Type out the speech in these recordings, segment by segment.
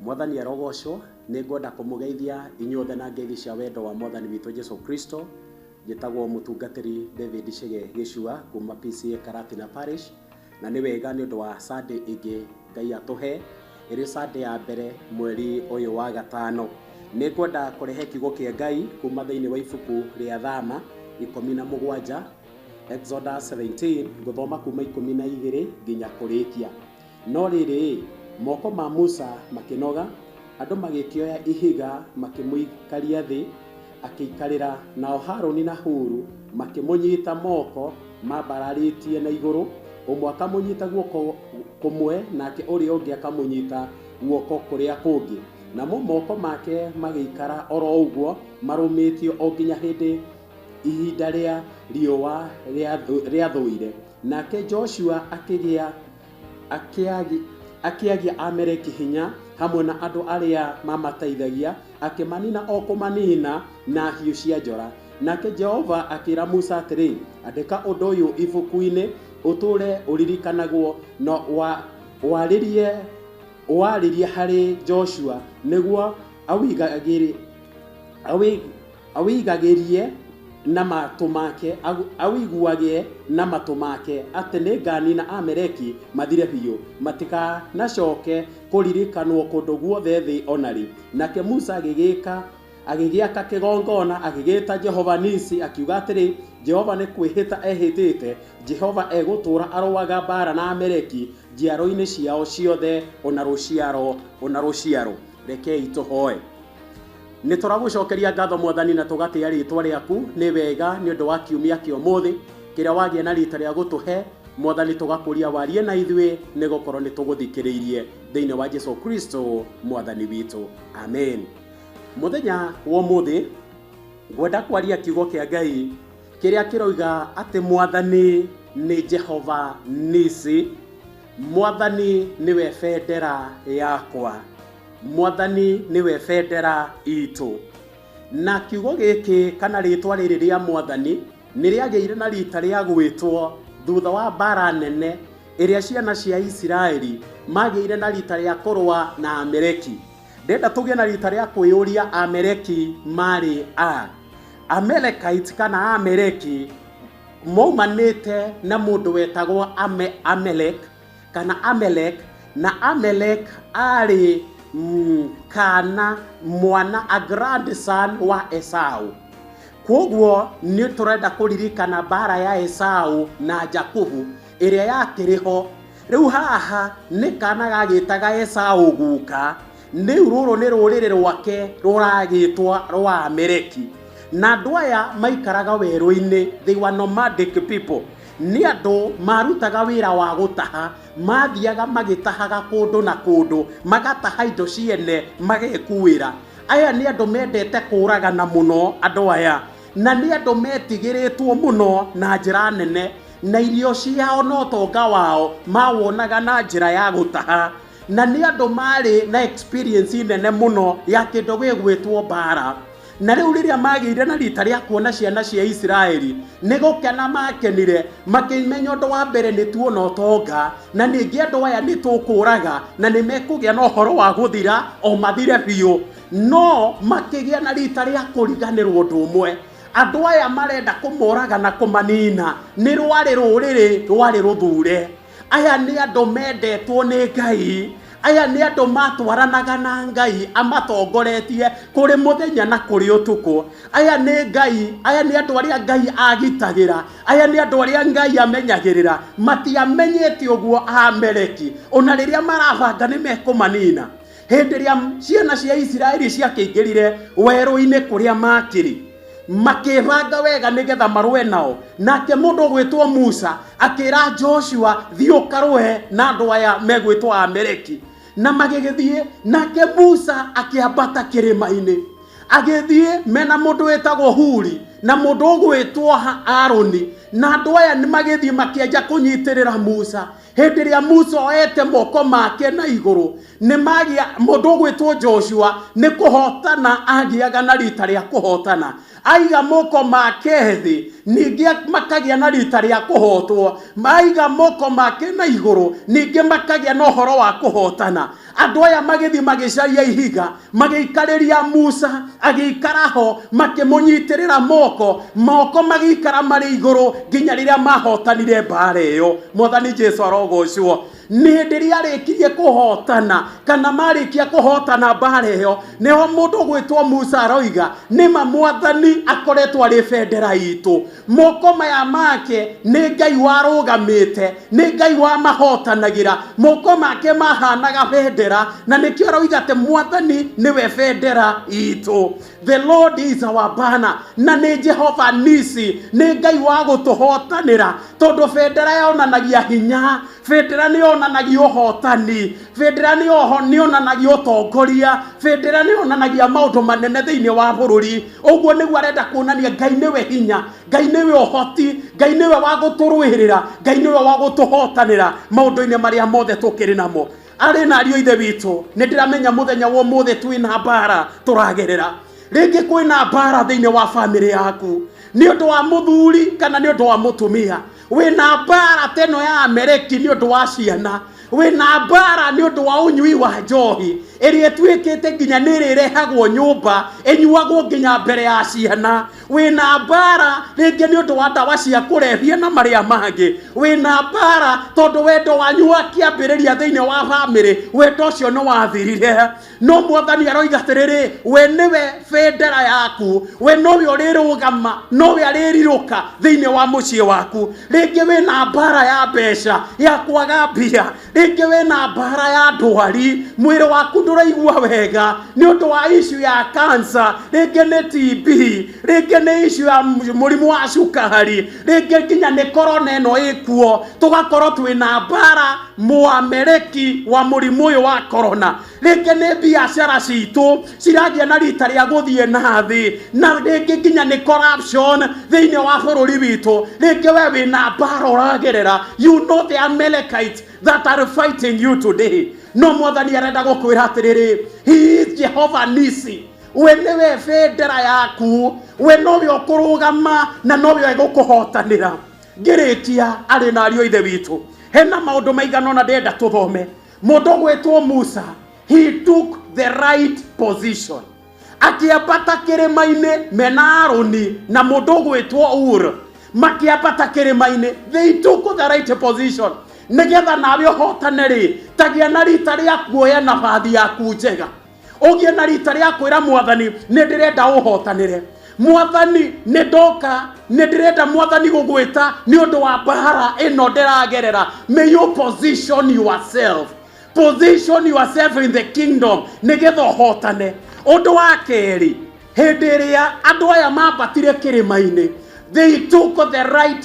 Mwathani arogocwo. Nĩngwenda kũmũgeithia inyuothe na ngeithi cia wendo wa Mwathani witũ Jesu Kristo. Njĩtagwo mũtungatĩri David Chege Gĩcua kuma PCA Karatina Parish, na nĩ wega nĩ ũndũ wa Sunday ĩngĩ Ngai atũhe ĩrĩ Sunday ya mbere mweri ũyũ wa gatano. Nĩngwenda kũrehe kiugo kĩa Ngai kuma thĩinĩ wa ibuku rĩa Thama 17 Exodus 17 ngũthoma kuma 12 nginya kũrĩkia. No rĩrĩ moko ma Musa makĩnoga, andũ magĩkĩoya ihiga makĩmũikaria thĩ akĩikarĩra, nao Harũni na Huru makĩmũnyita moko mambararĩtie na igũrũ, ũmwe akamũnyita guoko kũmwe nake ũrĩa ũngĩ akamũnyita guoko kũrĩa kũngĩ, namo moko make magĩikara oro ũguo marũmĩtio o nginya hĩndĩ ihinda rĩa riũa rĩathũire. Nake Joshua akĩagia Amaleki hinya hamwe na andũ arĩa mamateithagia, akĩmanina o kũmanina na hiũ cia njora. Nake Jehova akĩra Musa atĩrĩ, andĩka ũndũ ũyũ ibuku-inĩ ũtũre ũririkanagwo na warĩrie harĩ Joshua nĩguo awĩigagĩrie na matũ make, awĩiguagie na matũ make atĩ nĩnganina Amaleki mathire biũ, matikanacoke kũririkanwo kũndũ guothe thĩ onarĩ. Nake Musa agĩgĩaka kĩgongona agĩgĩta Jehova Nisi, akiuga atĩrĩ, Jehova nĩ kwĩhĩta ehĩtĩte, Jehova egũtũra arũaga mbara na Amaleki njiaro-inĩ ciao ciothe ona rũciaro. Rekei tũhoe. Nĩ tũragũcokeria ngatho Mwathani na tũgatĩĩa rĩĩtwa rĩaku, nĩ wega nĩ ũndũ wa kiumia kĩa ũmũthĩ kĩrĩa wagĩa na rita rĩa gũtũhe. Mwathani tũgakũria warie na ithuĩ nĩ gũkorwo nĩ tũgũthikĩrĩirie thĩinĩ wa Jesu Kristo Mwathani witũ, amen. Mũthenya wa ũmũthĩ ngwenda kwaria kiugo kĩa Ngai kĩrĩa kĩroiga atĩ Mwathani nĩ Jehova Nisi. Mwathani nĩwe bendera yakwa, Mwathani nĩwe bendera itũ. Na kiugo gĩkĩ kana rĩtwa rĩrĩ rĩa Mwathani nĩ rĩagĩire na rita rĩa gwĩtwo thutha wa mbara nene ĩrĩa ciana cia Isiraeli magĩire na rita rĩa kũrũa na Amaleki. Ndenda tũgĩe na rita rĩa kwĩyũria Amaleki marĩ a Amalekite kana Amaleki maumanĩte na mũndũ wetagwo Amalek kana Amalek, na Amalek arĩ kana mwana a grandson wa Esau. Kwoguo nĩ tũrenda kũririkana mbara ya Esau na Jakubu ĩrĩa yakĩrĩho. Rĩu haha nĩ kana gagĩtaga Esau guka, rĩu rũrũ nĩ rũrĩrĩ rwake rũragĩtwa rwa Amaleki. Na andũ aya maikaraga werũ-inĩ, they were nomadic people. Nĩ andũ marutaga wĩra wa gũtaha, mathiaga magĩtahaga kũndũ na kũndũ, magataha indo ciene magekuĩra. Aya nĩ andũ mendete kũragana mũno andũ aya, na nĩ andũ metigĩrĩtwo mũno na njĩra nene, na irio ciao no ũtonga wao mawonaga na njĩra ya gũtaha. Na nĩ andũ marĩ na experience nene mũno ya kĩndũ gĩgwĩtwo mbara. Na rĩu rĩrĩa magĩire na rita rĩa kuona ciana cia Isiraeli nĩ gũkena makenire, makĩmenya ũndũ wa mbere nĩ tuona ũtonga, na ningĩ andũ aya nĩ tũkũraga na nĩ mekũgĩa na ũhoro wa gũthira o mathire biũ. No makĩgĩa na rita rĩa kũriganĩrwo ũndũ ũmwe, andũ aya marenda kũmoraga na kũmanina nĩ rwarĩ rũrĩrĩ rwarĩ rũthure. Aya nĩ andũ mendetwo nĩ Ngai, aya nĩ andũ matwaranaga na Ngai amatongoretie kũrĩ mũthenya na kũrĩ ũtukũ. Aya nĩ Ngai, aya nĩ andũ arĩa Ngai agitagĩra, aya nĩ andũ arĩa Ngai amenyagĩrĩra, matiamenyete ũguo Amaleki ona rĩrĩa marabanga nĩ mekũmanina. Hĩndĩ ĩrĩa ciana cia Isiraeli ciakĩingĩrire werũ-inĩ kũrĩa makĩrĩ, makĩbanga wega nĩgetha marũe nao, nake mũndũ gwĩtwo Musa akĩra Joshua thiĩ ũkarũe na andũ aya megwĩtwo Amaleki. Na magĩgĩthiĩ, nake Musa akĩambata kĩrĩma-inĩ, agĩthiĩ mena mũndũ wĩtagwo Huri na mũndũ ũgwĩtwo Harũni, na andũ aya nĩ magĩthiĩ makĩanja kũnyitĩrĩra Musa. Hĩndĩ ĩrĩa Musa oete moko make na igũrũ, nĩ magĩa mũndũ ũgwĩtwo Joshua nĩ kũhotana agĩaga na rita rĩa kũhotana. aiga moko make thi ningi makagia na rita ria kuhotwo maiga moko make na iguru ningi makagia na horo wa kuhotana andu aya magithi magicaria ihiga magiikariria Musa agiikara ho makimunyitirira moko magikara mari iguru nginya riria mahotanire mbara iyo Mwathani Jesu arogocwo ni ndiria rikirie kuhotana kana marikia kuhotana mbara iyo niho mundu gwitwo Musa aroiga nima Mwathani akoretwo ari bendera itu moko maya make ni Ngai warugamite ni Ngai wa mahotanagira moko make mahanaga bendera na nikio aroiga te Mwathani niwe bendera itu. The Lord is our banner na ni Jehova Nisi ni Ngai wa gutuhotanira tondu bendera yonanagia hinya bendera ni yonanagia uhotani bendera ni yonanagia utongoria bendera ni yonanagia maundu manene thiini wa bururi uguo niguo arenda kuonania Ngai niwe hinya Ngai niwe uhoti Ngai niwe wa guturwirira Ngai niwe wa gutuhotanira maundu-ini maria mothe tukiri namo. Ari na ario ithe witu ni ndiramenya muthenya wo muthe twina mbara turagerera ringi kwina mbara thiini wa family yaku ni undu wa muthuri kana ni undu wa mutumia wina mbara teno ya Amereki ni undu wa ciana wina mbara ni undu wa unyui wa njohi iria twikite nginya nirehagwo nyumba enyuagwo nginya mbere ya ciana wina mbara ringi ni undu wa ndawa cia kurehia na maria mangi wina mbara tondu wendo wanyu wakiambiriria thiini wa family wendo ucio no wathirire no Mwathani aroiga atiriri we niwe bendera yaku we nowe urirugama nowe aririruka thiini wa mucii waku ringi wina mbara ya mbeca ya kwaga mbia ringi wina mbara ya ndwari mwiri waku nduraigua wega ni undu wa issue ya cancer ringi ni TB ringi ni issue ya murimu wa cukari ringi nginya ni corona ino ikuo tugakorwo twina mbara Muamereki wa murimu uyu wa corona ringi ni biashara citu ciragia na rita ria guthie na thi na ringi nginya ni corruption thiini wa bururi witu ringi we wina mbara uragerera you know the Amalekites that are fighting you today. No Mwathani arenda gukwira atiriri he is Jehovah Nisi we niwe bendera yaku we nowe ukurugama na nowe egukuhotanira ngirikia ari na ario ithe witu hena maundu maigana na ndenda tuthome mundu gwetwo Musa he took the right position akiambata kirima-ini mena Haruni na mundu gwetwo Ur makiambata kirima-ini they took the right position nigetha nawe uhotanire tagia na rita ria kuoya nabathi yaku njega ugie na rita ria kwira Mwathani ni ndirenda uhotanire Mwathani ni ndoka ni ndirenda Mwathani gugwita ni undu wa mbara ino ndiragerera may you position yourself in the kingdom nigetha uhotane. Undu wa keri hindi iria andu aya mambatire kirima-ini they took the right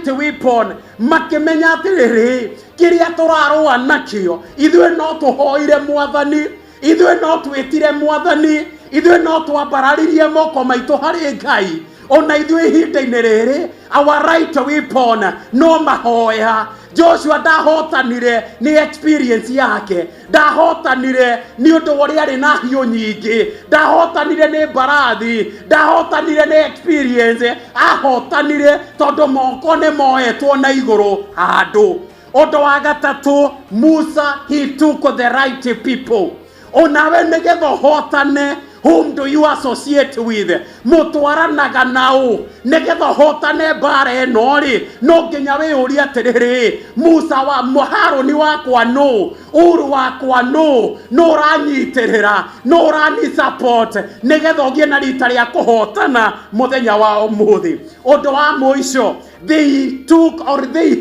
weapon makimenya atiriri kiria turarua nakio ithwe no tuhoire Mwathani ithwe no twitire Mwathani ithwe no twambararirie moko maitu hari Ngai ona ithwe ihinda-ini riri our right weapon no mahoya. Joshua ndahotanire ni experience yake ndahotanire ni undu wori ari na hiyo nyingi ndahotanire ni mbarathi ndahotanire ni experience ahotanire tondu moko ni moetwo na iguru handu. Undu wa gatatu Musa he took the right people. Onawe nigetha hotane whom do you associate with mutwaranaga nao nigetha hotane mbara ino ri no nginya we uri atiriri Musa wa Haruni wakwa no Uru wakwa no uranyitirira no urani support nigetha ugie na rita ria kuhotana muthenya wa umuthi. Undu wa muico they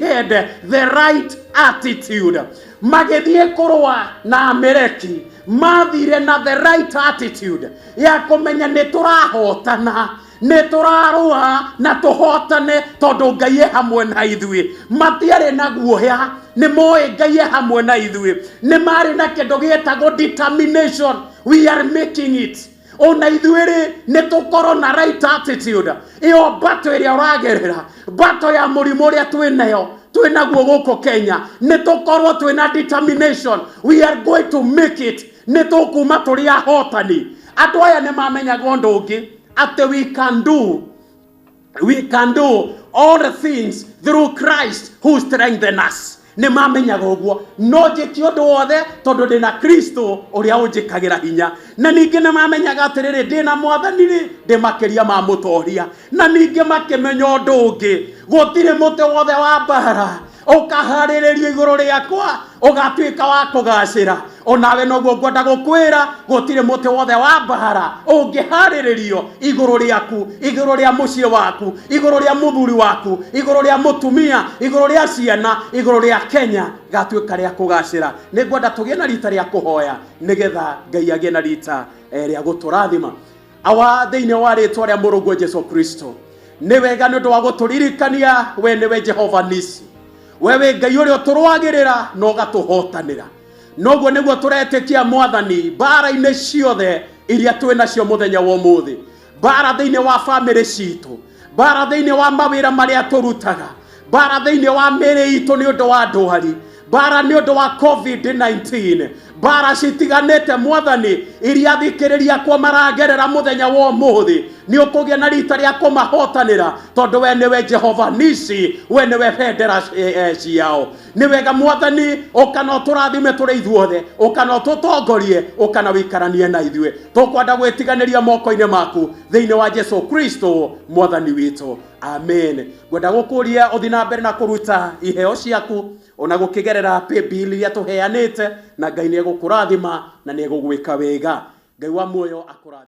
had the right attitude magithie kurwa na Amaleki mathire na the right attitude ya kumenya ni turahotana ni turarua na tuhotane tondu Ngai hamwe na ithui matiare na guoya ni moe Ngai hamwe na ithui ni mari na kindu gietagwo determination we are making it. Ona ithuiri ni tukoro na right attitude iyo bato iria uragerera bato ya murimu uria twinayo twinaguo guku Kenya ni tukorwo twina determination we are going to make it ni tukuma turi ahotani Andu aya nimamenyaga undu ungi ati we can do all the things through Christ who strengthens us. Nĩ mamenyaga ũguo no njĩke ũndũ wothe tondũ ndĩna Kristo ũrĩa ũnjĩkagĩra hinya. Na ningĩ nĩ mamenyaga atĩrĩrĩ ndĩna Mwathani ndĩ makĩria ma mũtoria. Na ningĩ makĩmenya ũndũ ũngĩ gũtirĩ mũtĩ wothe wa mbara ũkaharĩrĩrio igũrũ rĩakwa ũgatuĩka wa kũgacĩra. Onawe noguo ngwenda gũkwĩra gũtirĩ mũtĩ wothe wa mbara ũngĩharĩrĩrio igũrũ rĩaku, igũrũ rĩa mũciĩ waku, igũrũ rĩa mũthuri waku, igũrũ rĩa mũtumia, igũrũ rĩa ciana, igũrũ rĩa Kenya gatuĩka rĩa kũgacĩra. Nĩ ngwenda tũgĩe na rita rĩa kũhoya nĩgetha Ngai agĩe na rita rĩa gũtũrathima. Awa thĩinĩ wa rĩtwa rĩa mũrũguo Jesu Kristo, nĩ wega nĩ ũndũ wa gũtũririkania we nĩwe Jehova Nisi. Wewe Ngai ũrĩa ũtũrũagĩrĩra na ũgatũhotanĩra. Noguo nĩguo tũretĩkia Mwathani mbara-inĩ ciothe iria twĩ nacio mũthenya wa ũmũthĩ. Mbara thĩinĩ wa bamĩrĩ citũ, mbara thĩinĩ wa mawĩra marĩa tũrutaga, mbara thĩinĩ wa mĩĩrĩ itũ nĩ ũndũ wa ndwari, mbara nĩ ũndũ wa COVID-19, mbara citiganĩte Mwathani iria thikĩrĩria kwa maragerera mũthenya wa ũmũthĩ. Nĩ ũkũgĩa na rita rĩa kũmahotanĩra tondũ we nĩwe Jehova Nisi, we nĩwe bendera ciao. Nĩ wega Mwathani ũkana ũtũrathime tũrĩ ithuothe, ũkana ũtũtongorie, ũkana wĩikaranie na ithuĩ. Tũkwenda gwĩtiganĩria moko-inĩ maku thĩinĩ wa Jesu Kristo Mwathani witũ. Amen. Ngwenda gũkũria ũthiĩ na mbere na kũruta iheo ciaku ona gũkĩgerera paybill iria tũheanĩte, na Ngai nĩ egũkũrathima na nĩ egũgwĩka wega. Ngai wa muoyo akũrathime.